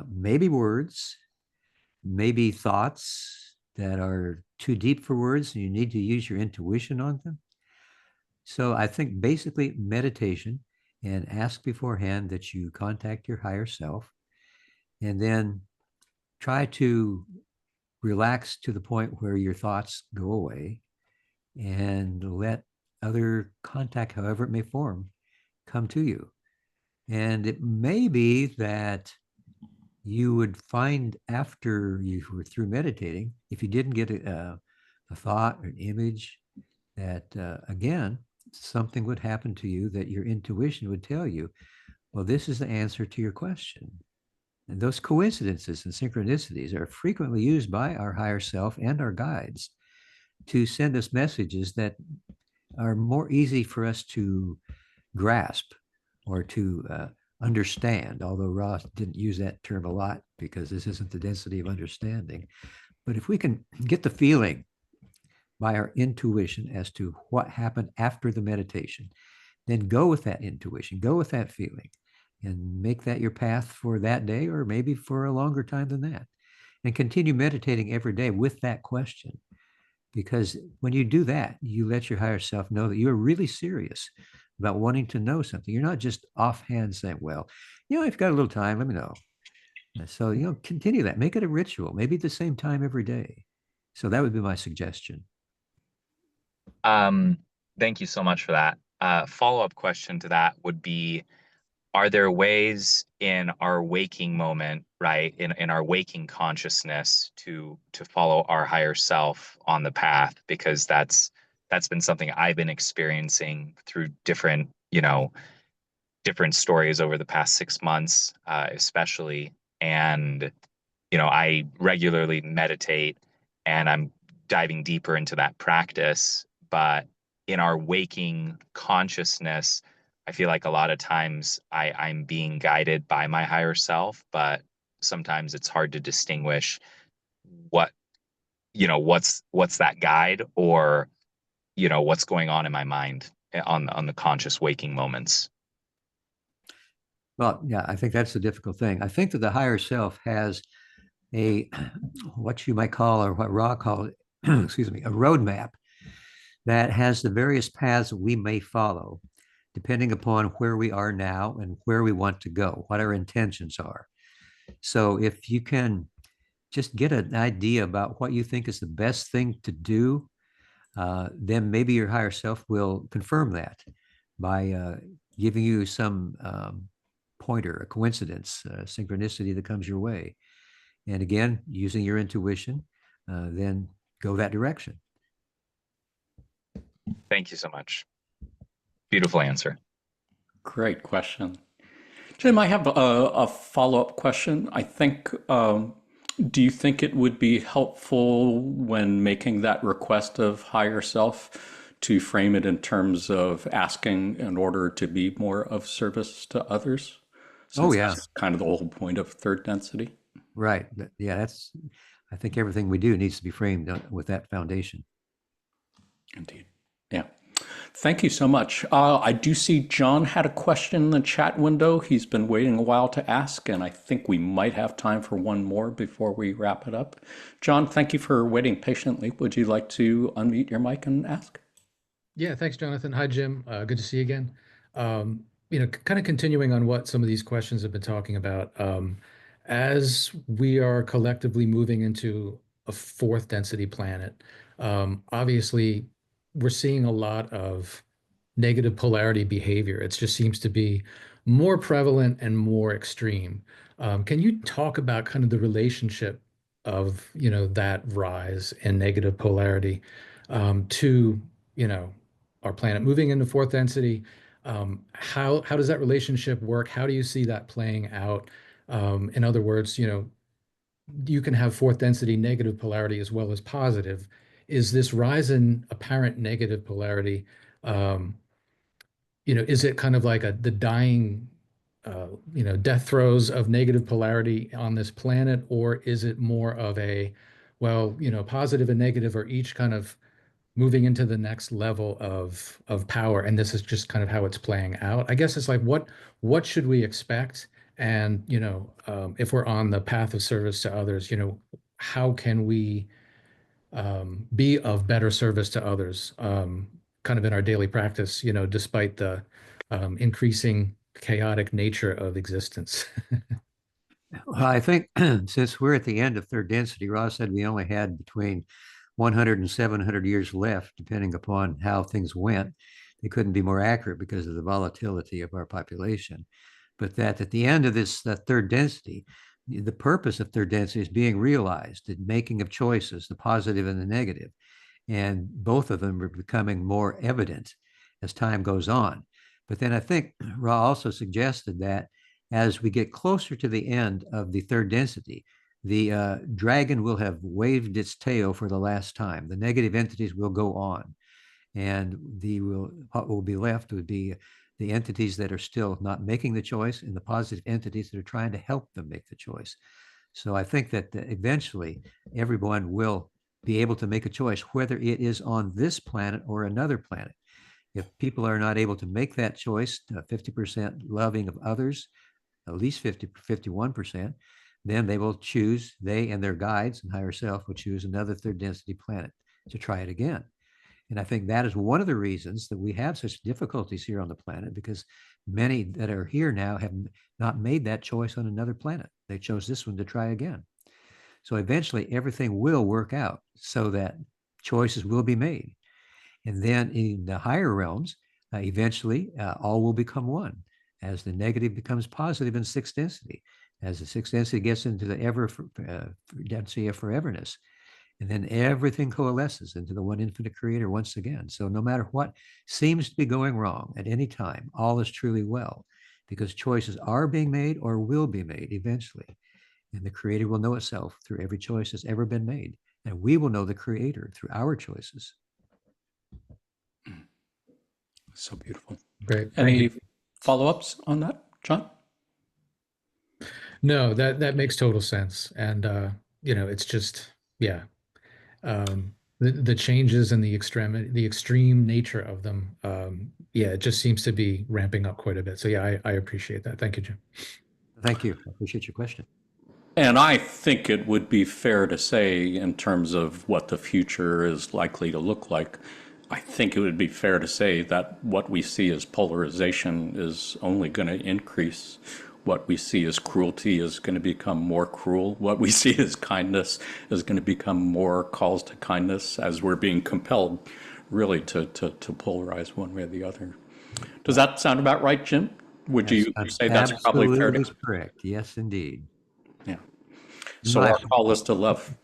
maybe words, maybe thoughts that are too deep for words and you need to use your intuition on them. So I think basically meditation, and ask beforehand that you contact your higher self, and then try to relax to the point where your thoughts go away and let other contact, however it may form, come to you. And it may be that you would find, after you were through meditating, if you didn't get a a thought, an image, that again, something would happen to you that your intuition would tell you, well, this is the answer to your question. And those coincidences and synchronicities are frequently used by our higher self and our guides to send us messages that are more easy for us to grasp or to understand, although Ross didn't use that term a lot because this isn't the density of understanding. But if we can get the feeling by our intuition as to what happened after the meditation, then go with that intuition, go with that feeling, and make that your path for that day, or maybe for a longer time than that. And continue meditating every day with that question. Because when you do that, you let your higher self know that you're really serious about wanting to know something. You're not just offhand saying, well, if you've got a little time, let me know. And so, continue that. Make it a ritual, maybe at the same time every day. So that would be my suggestion. Thank you so much for that. Follow-up question to that would be, are there ways in our waking moment, right, in our waking consciousness to follow our higher self on the path? Because that's been something I've been experiencing through different stories over the past 6 months, especially. And I regularly meditate, and I'm diving deeper into that practice. But in our waking consciousness, I feel like a lot of times I'm being guided by my higher self, but sometimes it's hard to distinguish what's that guide, or what's going on in my mind on the conscious waking moments. Well, yeah, I think that's the difficult thing. I think that the higher self has a, what you might call, or what Ra called, excuse me, a roadmap that has the various paths we may follow, depending upon where we are now and where we want to go, what our intentions are. So if you can just get an idea about what you think is the best thing to do, then maybe your higher self will confirm that by giving you some pointer, a coincidence, a synchronicity that comes your way. And again, using your intuition, then go that direction. Thank you so much. Beautiful answer. Great question. Jim, I have a follow-up question. I think, do you think it would be helpful when making that request of higher self to frame it in terms of asking in order to be more of service to others? Since that's kind of the whole point of third density. Right. Yeah, I think everything we do needs to be framed with that foundation. Indeed. Yeah. Thank you so much. I do see John had a question in the chat window. He's been waiting a while to ask, and I think we might have time for one more before we wrap it up. John, thank you for waiting patiently. Would you like to unmute your mic and ask? Yeah, thanks, Jonathan. Hi, Jim. Good to see you again. Kind of continuing on what some of these questions have been talking about, as we are collectively moving into a fourth density planet, obviously we're seeing a lot of negative polarity behavior. It just seems to be more prevalent and more extreme. Can you talk about kind of the relationship of, that rise in negative polarity to, our planet moving into fourth density? How does that relationship work? How do you see that playing out? In other words, you can have fourth density negative polarity as well as positive. Is this rise in apparent negative polarity, is it kind of like the dying, death throes of negative polarity on this planet, or is it more of positive and negative are each kind of moving into the next level of power, and this is just kind of how it's playing out? I guess it's like, what should we expect? And if we're on the path of service to others, how can we be of better service to others, kind of in our daily practice, despite the increasing chaotic nature of existence? Well, I think since we're at the end of third density, Ross said we only had between 100 and 700 years left, depending upon how things went. They couldn't be more accurate because of the volatility of our population. But that at the end of this third density, the purpose of third density is being realized, the making of choices, the positive and the negative. and both of them are becoming more evident as time goes on. But then I think Ra also suggested that as we get closer to the end of the third density, the dragon will have waved its tail for the last time. The negative entities will go on, and what will be left would be the entities that are still not making the choice and the positive entities that are trying to help them make the choice. So I think that eventually everyone will be able to make a choice, whether it is on this planet or another planet. If people are not able to make that choice, 50% loving of others, at least 51%, then they will choose, they and their guides and higher self will choose another third density planet to try it again. And I think that is one of the reasons that we have such difficulties here on the planet, because many that are here now have not made that choice on another planet. They chose this one to try again. So eventually everything will work out so that choices will be made. And then in the higher realms, eventually all will become one as the negative becomes positive in sixth density, as the sixth density gets into the density of foreverness. And then everything coalesces into the one infinite creator once again. So no matter what seems to be going wrong at any time, all is truly well, because choices are being made or will be made eventually. And the creator will know itself through every choice that's ever been made. And we will know the creator through our choices. So beautiful. Great. Any follow-ups on that, John? No, that makes total sense. And it's just, yeah. The changes and the extreme nature of them, yeah, it just seems to be ramping up quite a bit. So yeah, I appreciate that. Thank you, Jim. Thank you. I appreciate your question. And I think it would be fair to say, in terms of what the future is likely to look like, I think it would be fair to say that what we see as polarization is only going to increase. What we see as cruelty is going to become more cruel. What we see as kindness is going to become more calls to kindness, as we're being compelled really to polarize one way or the other. Does that sound about right, Jim? Would you say that's probably fair to? Absolutely correct. Yes, indeed. Yeah. So our call is to love.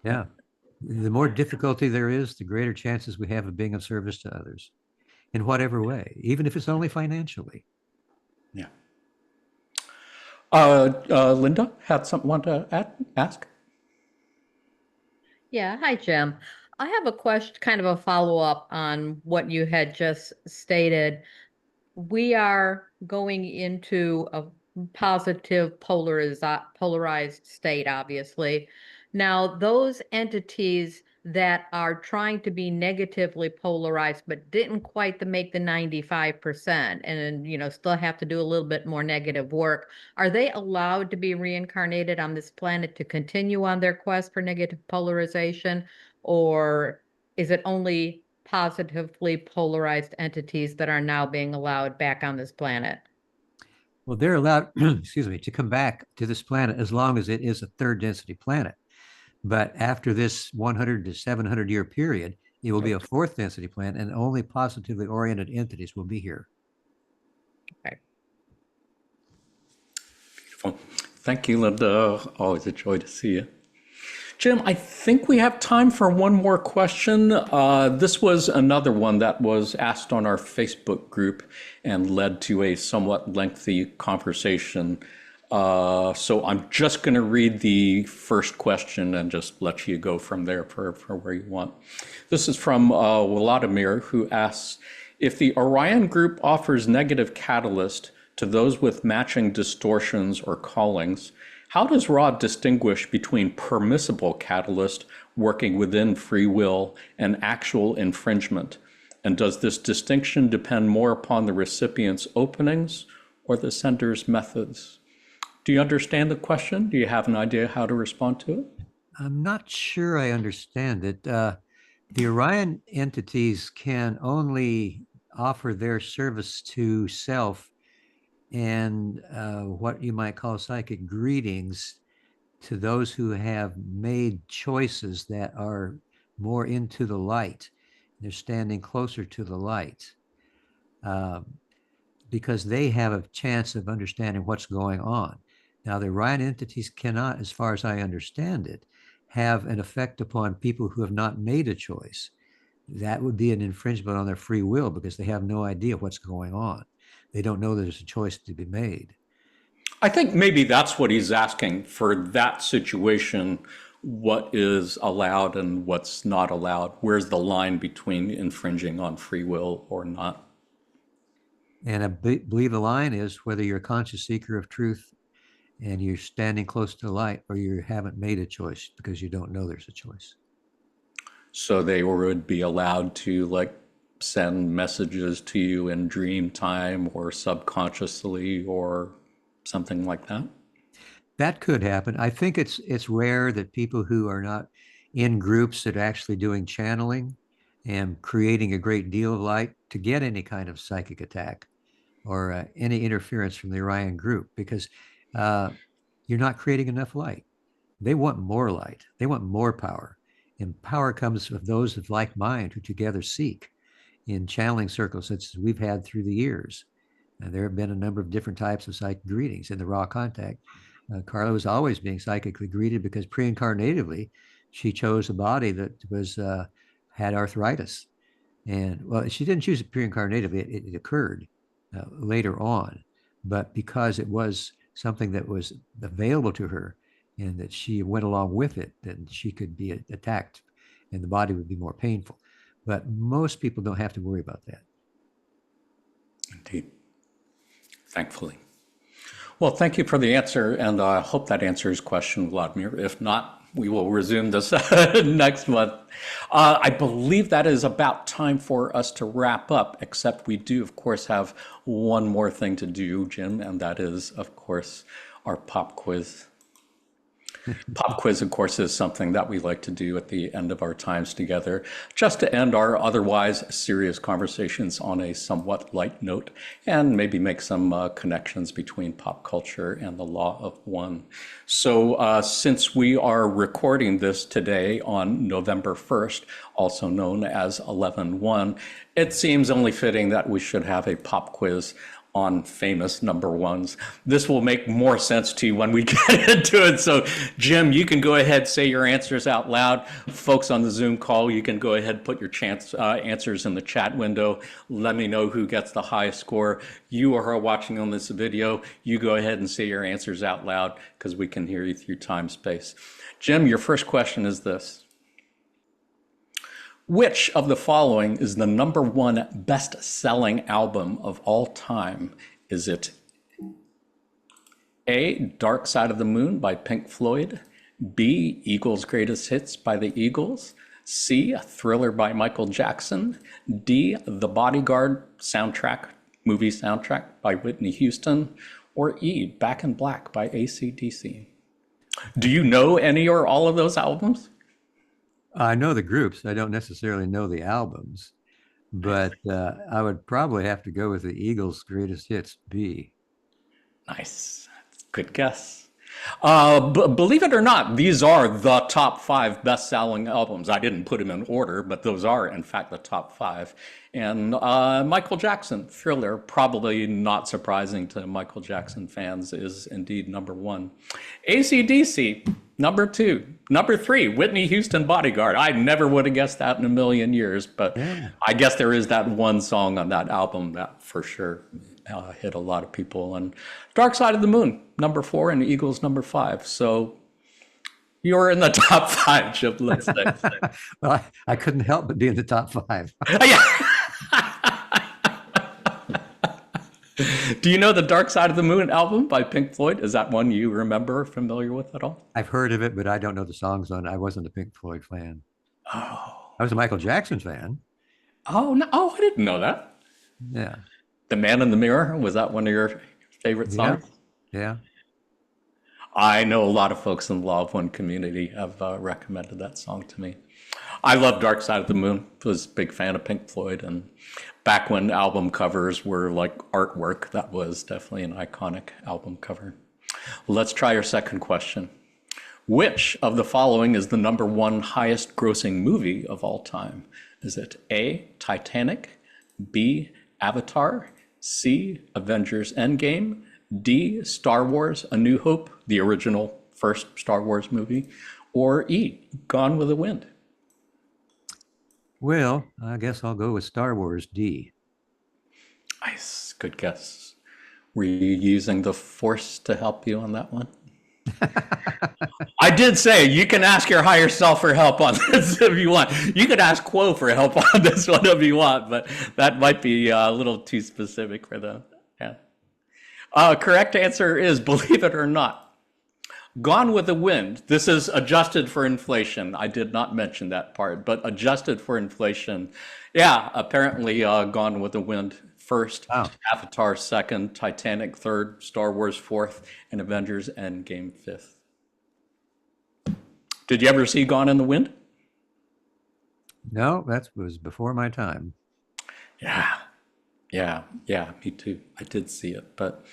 Yeah. The more difficulty there is, the greater chances we have of being of service to others in whatever way, even if it's only financially. Yeah. Linda had something to ask? Yeah, hi, Jim. I have a question, kind of a follow-up on what you had just stated. We are going into a positive polarized state, obviously. Now, those entities that are trying to be negatively polarized but didn't quite make the 95% and still have to do a little bit more negative work, are they allowed to be reincarnated on this planet to continue on their quest for negative polarization, or is it only positively polarized entities that are now being allowed back on this planet? Well, they're allowed, excuse me, to come back to this planet as long as it is a third density planet. But after this 100 to 700 year period, it will be a fourth density planet, and only positively oriented entities will be here. Okay. Beautiful. Thank you, Linda. Always a joy to see you. Jim, I think we have time for one more question. This was another one that was asked on our Facebook group and led to a somewhat lengthy conversation. So I'm just going to read the first question and just let you go from there for where you want. This is from Vladimir, who asks, if the Orion group offers negative catalyst to those with matching distortions or callings, how does Ra distinguish between permissible catalyst working within free will and actual infringement? And does this distinction depend more upon the recipient's openings or the sender's methods? Do you understand the question? Do you have an idea how to respond to it? I'm not sure I understand it. The Orion entities can only offer their service to self and what you might call psychic greetings to those who have made choices that are more into the light. They're standing closer to the light because they have a chance of understanding what's going on. Now, the Orion entities cannot, as far as I understand it, have an effect upon people who have not made a choice, that would be an infringement on their free will because they have no idea what's going on. They don't know there's a choice to be made. I think maybe that's what he's asking for that situation. What is allowed and what's not allowed? Where's the line between infringing on free will or not? And I believe the line is whether you're a conscious seeker of truth and you're standing close to the light, or you haven't made a choice because you don't know there's a choice. So they would be allowed to like send messages to you in dream time or subconsciously or something like that? That could happen. I think it's rare that people who are not in groups that are actually doing channeling and creating a great deal of light to get any kind of psychic attack or any interference from the Orion group, because you're not creating enough light. They want more light. They want more power. And power comes with those of like mind who together seek in channeling circles such as we've had through the years. And there have been a number of different types of psychic greetings in the raw contact. Carla was always being psychically greeted because pre-incarnatively, she chose a body that was had arthritis. And well, she didn't choose it pre-incarnatively, it occurred later on. But because it was something that was available to her and that she went along with it, then she could be attacked and the body would be more painful. But most people don't have to worry about that. Indeed. Thankfully. Well, thank you for the answer, and I hope that answers question, Vladimir. If not, we will resume this next month. I believe that is about time for us to wrap up, except we do, of course, have one more thing to do, Jim, and that is, of course, our pop quiz. Pop quiz, of course, is something that we like to do at the end of our times together, just to end our otherwise serious conversations on a somewhat light note and maybe make some connections between pop culture and the law of one. So since we are recording this today on November 1st, also known as 11/1, it seems only fitting that we should have a pop quiz on famous number ones. This will make more sense to you when we get into it. So Jim, you can go ahead, say your answers out loud. Folks on the Zoom call, you can go ahead, put your answers in the chat window. Let me know who gets the highest score. You who are watching on this video, you go ahead and say your answers out loud because we can hear you through time space. Jim, your first question is this. Which of the following is the #1 best-selling album of all time? Is it A, Dark Side of the Moon by Pink Floyd, B, Eagles' Greatest Hits by the Eagles, C, Thriller by Michael Jackson, D, The Bodyguard movie soundtrack by Whitney Houston, or E, Back in Black by AC/DC? Do you know any or all of those albums? I know the groups. I don't necessarily know the albums, but I would probably have to go with the Eagles' Greatest Hits, B. Nice. Good guess. Believe it or not, these are the top 5 best-selling albums. I didn't put them in order, but those are, in fact, the top 5. And Michael Jackson, Thriller, probably not surprising to Michael Jackson fans, is indeed #1. AC/DC, #2. #3, Whitney Houston, Bodyguard. I never would have guessed that in a million years, but yeah. I guess there is that one song on that album that for sure hit a lot of people. And Dark Side of the Moon, #4, and Eagles, #5. So you're in the top 5, Chip, let's say. Well, I couldn't help but be in the top 5. Yeah. Do you know the Dark Side of the Moon album by Pink Floyd? Is that one you remember, familiar with at all? I've heard of it, but I don't know the songs on it. I wasn't a Pink Floyd fan. Oh. I was a Michael Jackson fan. Oh, no. Oh, I didn't know that. Yeah. The Man in the Mirror, was that one of your favorite songs? Yeah. I know a lot of folks in the Law of One community have recommended that song to me. I love Dark Side of the Moon. I was a big fan of Pink Floyd, and back when album covers were like artwork, that was definitely an iconic album cover. Let's try your second question. Which of the following is the #1 highest grossing movie of all time? Is it A, Titanic, B, Avatar, C, Avengers Endgame, D, Star Wars A New Hope, the original first Star Wars movie, or E, Gone with the Wind? Well, I guess I'll go with Star Wars D. Nice, good guess. Were you using the Force to help you on that one? I did say you can ask your higher self for help on this if you want. You could ask Quo for help on this one if you want, but that might be a little too specific for them. Yeah. Correct answer is, believe it or not, Gone with the Wind. This is adjusted for inflation. I did not mention that part, but adjusted for inflation. Yeah, apparently Gone with the Wind first, Wow. Avatar second, Titanic third, Star Wars fourth, and Avengers Endgame fifth. Did you ever see Gone in the Wind? No, that was before my time. Yeah, me too. I did see it, but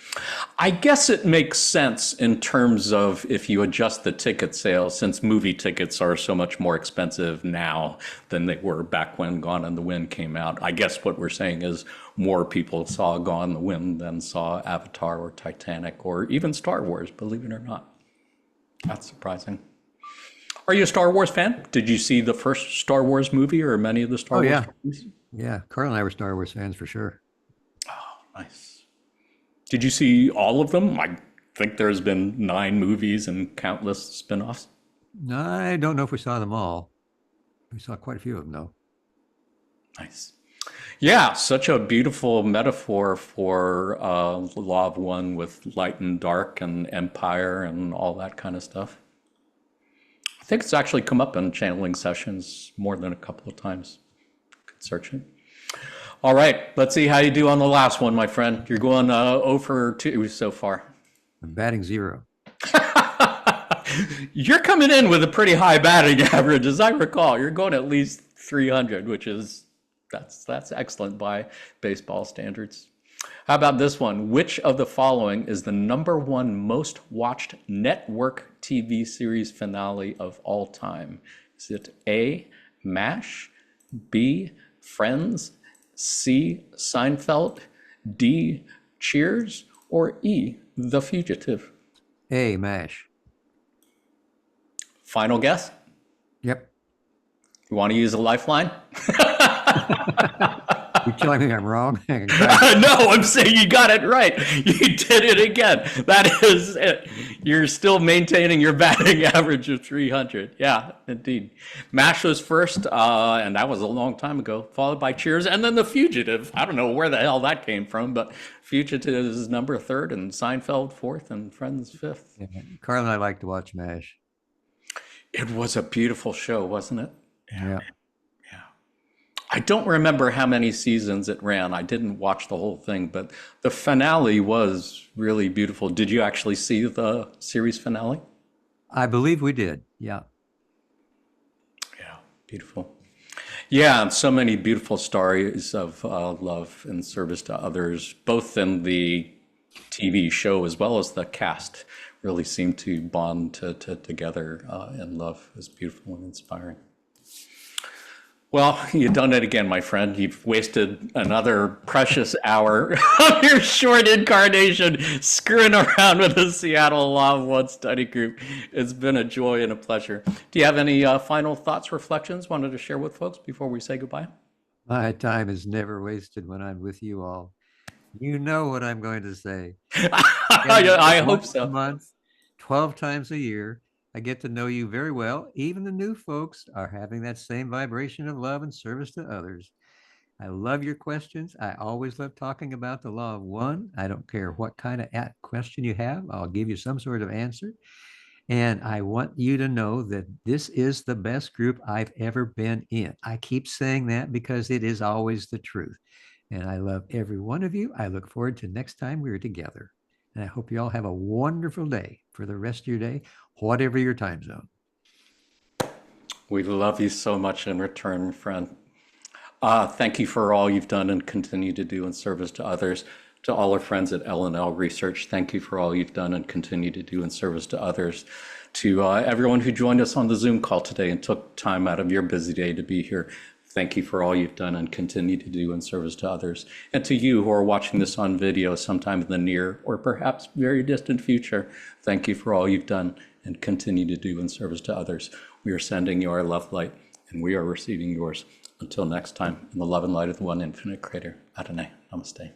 I guess it makes sense in terms of if you adjust the ticket sales, since movie tickets are so much more expensive now than they were back when Gone in the Wind came out. I guess what we're saying is more people saw Gone in the Wind than saw Avatar or Titanic or even Star Wars, believe it or not. That's surprising. Are you a Star Wars fan? Did you see the first Star Wars movie or many of the Star Wars movies? Yeah, Carl and I were Star Wars fans for sure. Nice. Did you see all of them? I think there's been 9 movies and countless spin-offs. I don't know if we saw them all. We saw quite a few of them, though. Nice. Yeah, such a beautiful metaphor for Law of One with light and dark and empire and all that kind of stuff. I think it's actually come up in channeling sessions more than a couple of times. Could search it. All right, let's see how you do on the last one, my friend. You're going 0 for 2 so far. I'm batting 0. You're coming in with a pretty high batting average, as I recall. You're going at least 300, which is that's excellent by baseball standards. How about this one? Which of the following is the #1 most watched network TV series finale of all time? Is it A, MASH, B, Friends, C, Seinfeld, D, Cheers, or E, The Fugitive? A, MASH. Final guess? Yep. You want to use a lifeline? You telling me I'm wrong? No, I'm saying you got it right. You did it again. That is it. You're still maintaining your batting average of 300. Yeah, indeed. MASH was first, and that was a long time ago, followed by Cheers, and then The Fugitive. I don't know where the hell that came from, but Fugitive is #3, and Seinfeld 4th, and Friends 5th. Yeah. Carl and I like to watch MASH. It was a beautiful show, wasn't it? Yeah. I don't remember how many seasons it ran. I didn't watch the whole thing, but the finale was really beautiful. Did you actually see the series finale? I believe we did. Yeah. Yeah, beautiful. Yeah, and so many beautiful stories of love and service to others, both in the TV show as well as the cast really seemed to bond together in love. It was beautiful and inspiring. Well, you've done it again, my friend. You've wasted another precious hour of your short incarnation screwing around with the Seattle Law of One study group. It's been a joy and a pleasure. Do you have any final thoughts, reflections wanted to share with folks before we say goodbye? My time is never wasted when I'm with you all. You know what I'm going to say. I hope so. Once a month, 12 times a year. I get to know you very well. Even the new folks are having that same vibration of love and service to others. I love your questions. I always love talking about the Law of One. I don't care what kind of question you have. I'll give you some sort of answer. And I want you to know that this is the best group I've ever been in. I keep saying that because it is always the truth. And I love every one of you. I look forward to next time we're together. And I hope you all have a wonderful day for the rest of your day, whatever your time zone. We love you so much in return, friend. Thank you for all you've done and continue to do in service to others. To all our friends at L&L Research, thank you for all you've done and continue to do in service to others. To everyone who joined us on the Zoom call today and took time out of your busy day to be here, Thank you for all you've done and continue to do in service to others. And to you who are watching this on video sometime in the near or perhaps very distant future, thank you for all you've done and continue to do in service to others. We are sending you our love light, and we are receiving yours. Until next time, in the love and light of the one infinite creator, Adonai, namaste.